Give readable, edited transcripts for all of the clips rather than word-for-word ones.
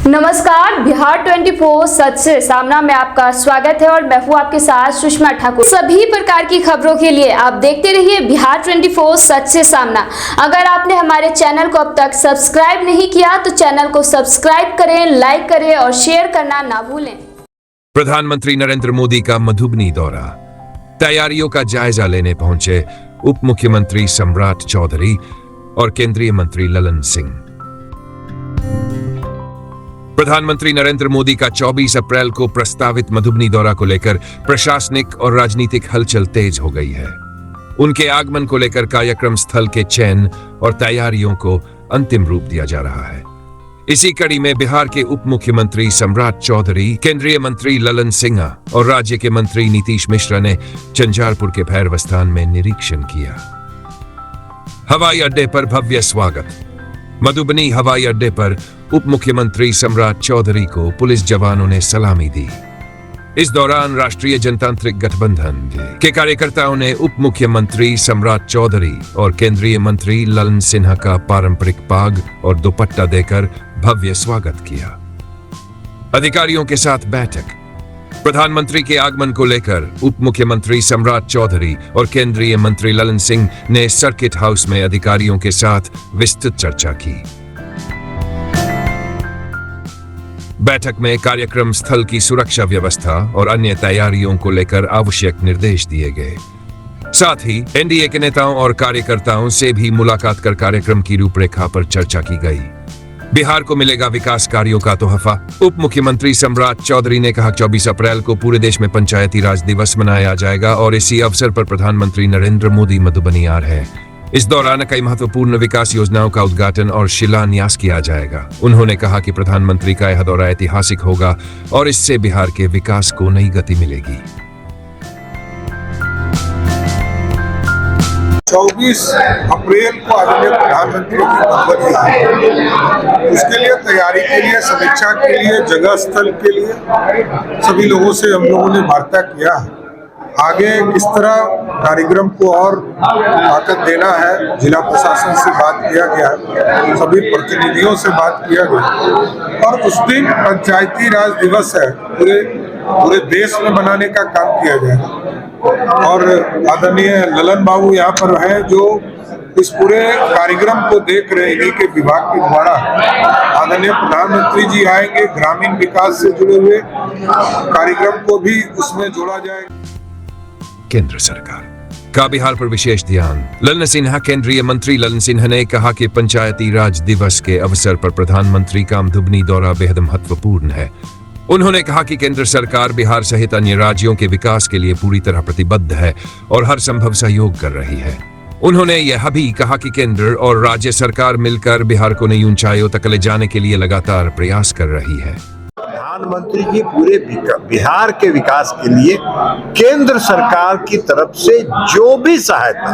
नमस्कार, बिहार 24 सच से सामना में आपका स्वागत है और मैं हूँ आपके साथ सुषमा ठाकुर। सभी प्रकार की खबरों के लिए आप देखते रहिए बिहार 24 सच से सामना। अगर आपने हमारे चैनल को अब तक सब्सक्राइब नहीं किया तो चैनल को सब्सक्राइब करें, लाइक करें और शेयर करना ना भूलें। प्रधानमंत्री नरेंद्र मोदी का मधुबनी दौरा, तैयारियों का जायजा लेने पहुंचे उप मुख्यमंत्री सम्राट चौधरी और केंद्रीय मंत्री ललन सिंह। प्रधानमंत्री नरेंद्र मोदी का 24 अप्रैल को प्रस्तावित मधुबनी दौरा को लेकर प्रशासनिक और राजनीतिक हलचल तेज हो गई है। उनके आगमन को लेकर कार्यक्रम स्थल के चयन और तैयारियों को अंतिम रूप दिया जा रहा है। इसी कड़ी में बिहार के उप मुख्यमंत्री सम्राट चौधरी, केंद्रीय मंत्री ललन सिंह और राज्य के मंत्री नीतीश मिश्रा ने झंझारपुर के भैरव स्थान में निरीक्षण किया। हवाई अड्डे पर भव्य स्वागत। मधुबनी हवाई अड्डे पर उप मुख्यमंत्री सम्राट चौधरी को पुलिस जवानों ने सलामी दी। इस दौरान राष्ट्रीय जनतांत्रिक गठबंधन के कार्यकर्ताओं ने उप मुख्यमंत्री सम्राट चौधरी और केंद्रीय मंत्री ललन सिन्हा का पारंपरिक पाग और दुपट्टा देकर भव्य स्वागत किया। अधिकारियों के साथ बैठक। प्रधानमंत्री के आगमन को लेकर उप मुख्यमंत्री सम्राट चौधरी और केंद्रीय मंत्री ललन सिंह ने सर्किट हाउस में अधिकारियों के साथ विस्तृत चर्चा की। बैठक में कार्यक्रम स्थल की सुरक्षा व्यवस्था और अन्य तैयारियों को लेकर आवश्यक निर्देश दिए गए। साथ ही एनडीए के नेताओं और कार्यकर्ताओं से भी मुलाकात कर कार्यक्रम की रूपरेखा पर चर्चा की गई। बिहार को मिलेगा विकास कार्यों का तोहफा। उप मुख्यमंत्री सम्राट चौधरी ने कहा 24 अप्रैल को पूरे देश में पंचायती राज दिवस मनाया जाएगा और इसी अवसर पर प्रधानमंत्री नरेंद्र मोदी मधुबनी आ रहे हैं। इस दौरान कई महत्वपूर्ण विकास योजनाओं का उद्घाटन और शिलान्यास किया जाएगा। उन्होंने कहा कि प्रधानमंत्री का यह दौरा ऐतिहासिक होगा और इससे बिहार के विकास को नई गति मिलेगी। 24 अप्रैल को आदरणीय प्रधानमंत्री की मधुबनी है। उसके लिए तैयारी के लिए, समीक्षा के लिए, जगह स्थल के लिए सभी लोगों से हम लोगों ने वार्ता किया। आगे किस तरह कार्यक्रम को और ताकत देना है, जिला प्रशासन से बात किया गया, सभी प्रतिनिधियों से बात किया गया और उस दिन पंचायती राज दिवस है, पूरे देश में मनाने का काम किया जाएगा। और आदरणीय ललन बाबू यहाँ पर है जो इस पूरे कार्यक्रम को देख रहे हैं कि विभाग के द्वारा आदरणीय प्रधानमंत्री जी आएंगे, ग्रामीण विकास से जुड़े हुए कार्यक्रम को भी उसमें जोड़ा जाएगा। केंद्र सरकार का बिहार पर विशेष ध्यान। ललन सिन्हा, केंद्रीय मंत्री ललन सिन्हा ने कहा कि पंचायती राज दिवस के अवसर पर प्रधानमंत्री का मधुबनी दौरा बेहद महत्वपूर्ण है। उन्होंने कहा कि केंद्र सरकार बिहार सहित अन्य राज्यों के विकास के लिए पूरी तरह प्रतिबद्ध है और हर संभव सहयोग कर रही है। उन्होंने यह भी कहा कि केंद्र और राज्य सरकार मिलकर बिहार को नई ऊंचाइयों तक ले जाने के लिए लगातार प्रयास कर रही है। प्रधानमंत्री जी पूरे बिहार के विकास के लिए केंद्र सरकार की तरफ से जो भी सहायता,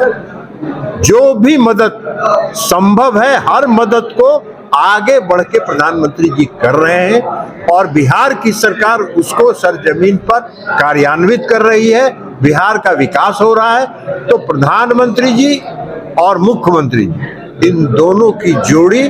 जो भी मदद संभव है, हर मदद को आगे बढ़ के प्रधानमंत्री जी कर रहे हैं और बिहार की सरकार उसको सरजमीन पर कार्यान्वित कर रही है। बिहार का विकास हो रहा है तो प्रधानमंत्री जी और मुख्यमंत्री जी, इन दोनों की जोड़ी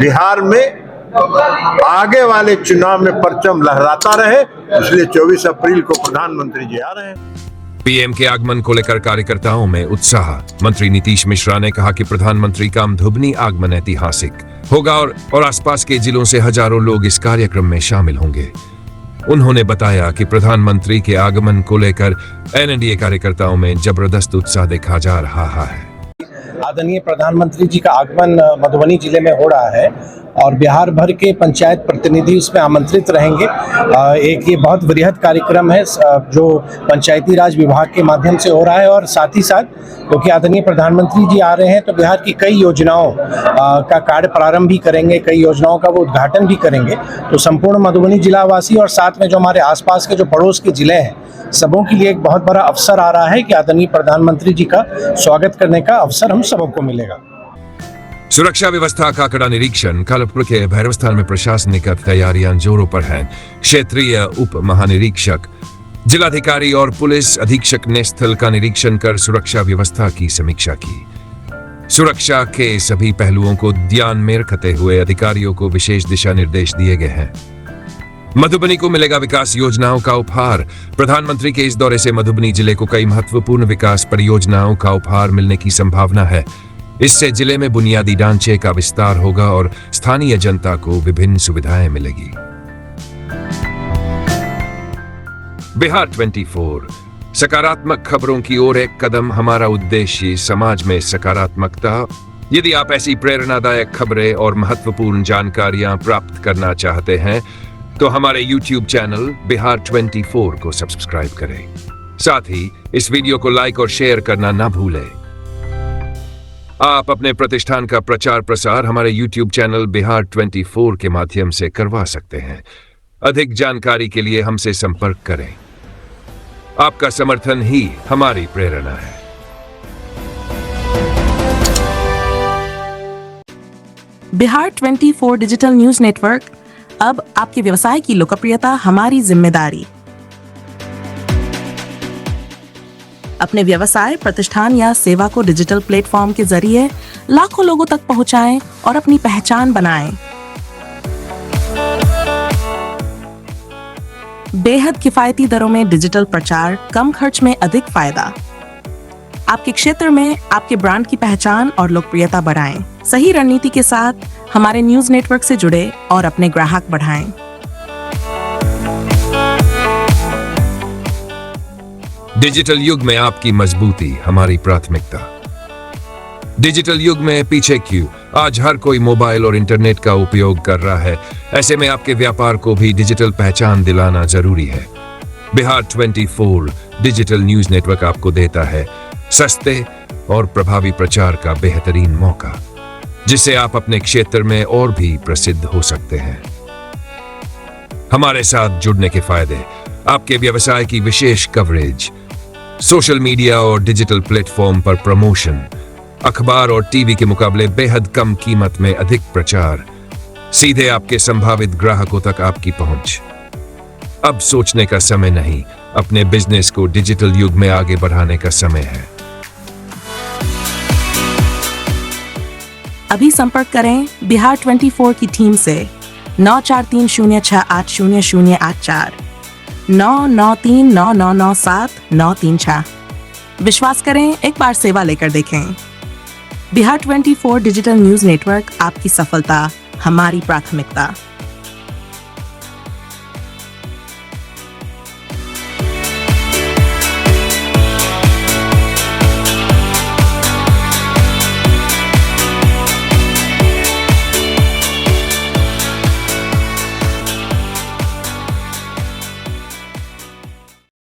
बिहार में आगे वाले चुनाव में परचम लहराता रहे, इसलिए 24 अप्रैल को प्रधानमंत्री जी आ रहे हैं। पीएम के आगमन को लेकर कार्यकर्ताओं में उत्साह। मंत्री नीतीश मिश्रा ने कहा कि प्रधानमंत्री का मधुबनी आगमन ऐतिहासिक होगा और आसपास के जिलों से हजारों लोग इस कार्यक्रम में शामिल होंगे। उन्होंने बताया कि प्रधानमंत्री के आगमन को लेकर एनडीए कार्यकर्ताओं में जबरदस्त उत्साह देखा जा रहा है। आदरणीय प्रधानमंत्री जी का आगमन मधुबनी जिले में हो रहा है और बिहार भर के पंचायत प्रतिनिधि इसमें आमंत्रित रहेंगे। एक ये बहुत वृहद कार्यक्रम है जो पंचायती राज विभाग के माध्यम से हो रहा है और साथ ही साथ क्योंकि आदरणीय प्रधानमंत्री जी आ रहे हैं तो बिहार की कई योजनाओं का कार्य प्रारंभ भी करेंगे, कई योजनाओं का वो उद्घाटन भी करेंगे। तो संपूर्ण मधुबनी जिलावासी और साथ में जो हमारे आसपास के जो पड़ोस के जिले हैं, सबों के लिए एक बहुत बड़ा अवसर आ रहा है कि आदरणीय प्रधानमंत्री जी का स्वागत करने का अवसर हम सबको मिलेगा। सुरक्षा व्यवस्था का कड़ा निरीक्षण। कालपुर के भैरव स्थान में प्रशासनिक तैयारियां जोरों पर हैं। क्षेत्रीय उप महानिरीक्षक, जिलाधिकारी और पुलिस अधीक्षक ने स्थल का निरीक्षण कर सुरक्षा व्यवस्था की समीक्षा की। सुरक्षा के सभी पहलुओं को ध्यान में रखते हुए अधिकारियों को विशेष दिशा निर्देश दिए गए हैं। मधुबनी को मिलेगा विकास योजनाओं का उपहार। प्रधानमंत्री के इस दौरे से मधुबनी जिले को कई महत्वपूर्ण विकास परियोजनाओं का उपहार मिलने की संभावना है। इससे जिले में बुनियादी ढांचे का विस्तार होगा और स्थानीय जनता को विभिन्न सुविधाएं मिलेगी। बिहार 24 सकारात्मक खबरों की ओर एक कदम। हमारा उद्देश्य समाज में सकारात्मकता। यदि आप ऐसी प्रेरणादायक खबरें और महत्वपूर्ण जानकारियां प्राप्त करना चाहते हैं तो हमारे YouTube चैनल बिहार 24 को सब्सक्राइब करें। साथ ही इस वीडियो को लाइक और शेयर करना ना भूलें। आप अपने प्रतिष्ठान का प्रचार प्रसार हमारे YouTube चैनल बिहार 24 के माध्यम से करवा सकते हैं। अधिक जानकारी के लिए हमसे संपर्क करें। आपका समर्थन ही हमारी प्रेरणा है। बिहार 24 डिजिटल न्यूज नेटवर्क, अब आपके व्यवसाय की लोकप्रियता हमारी जिम्मेदारी। अपने व्यवसाय, प्रतिष्ठान या सेवा को डिजिटल प्लेटफॉर्म के जरिए लाखों लोगों तक पहुंचाएं और अपनी पहचान बनाएं। बेहद किफायती दरों में डिजिटल प्रचार, कम खर्च में अधिक फायदा। आपके क्षेत्र में आपके ब्रांड की पहचान और लोकप्रियता बढ़ाएं। सही रणनीति के साथ हमारे न्यूज नेटवर्क से जुड़े और अपने ग्राहक बढ़ाएं। डिजिटल युग में आपकी मजबूती हमारी प्राथमिकता। डिजिटल युग में पीछे क्यों? आज हर कोई मोबाइल और इंटरनेट का उपयोग कर रहा है। ऐसे में आपके व्यापार को भी डिजिटल पहचान दिलाना जरूरी है। बिहार 24 डिजिटल न्यूज नेटवर्क आपको देता है सस्ते और प्रभावी प्रचार का बेहतरीन मौका, जिससे आप अपने क्षेत्र में और भी प्रसिद्ध हो सकते हैं। हमारे साथ जुड़ने के फायदे: आपके व्यवसाय की विशेष कवरेज, सोशल मीडिया और डिजिटल प्लेटफॉर्म पर प्रमोशन, अखबार और टीवी के मुकाबले बेहद कम कीमत में अधिक प्रचार, सीधे आपके संभावित ग्राहकों तक आपकी पहुंच। अब सोचने का समय नहीं, अपने बिजनेस को डिजिटल युग में आगे बढ़ाने का समय है। अभी संपर्क करें बिहार 24 की टीम से 9430680084, 9939997936। विश्वास करें, एक बार सेवा लेकर देखें। बिहार 24 डिजिटल न्यूज नेटवर्क, आपकी सफलता हमारी प्राथमिकता।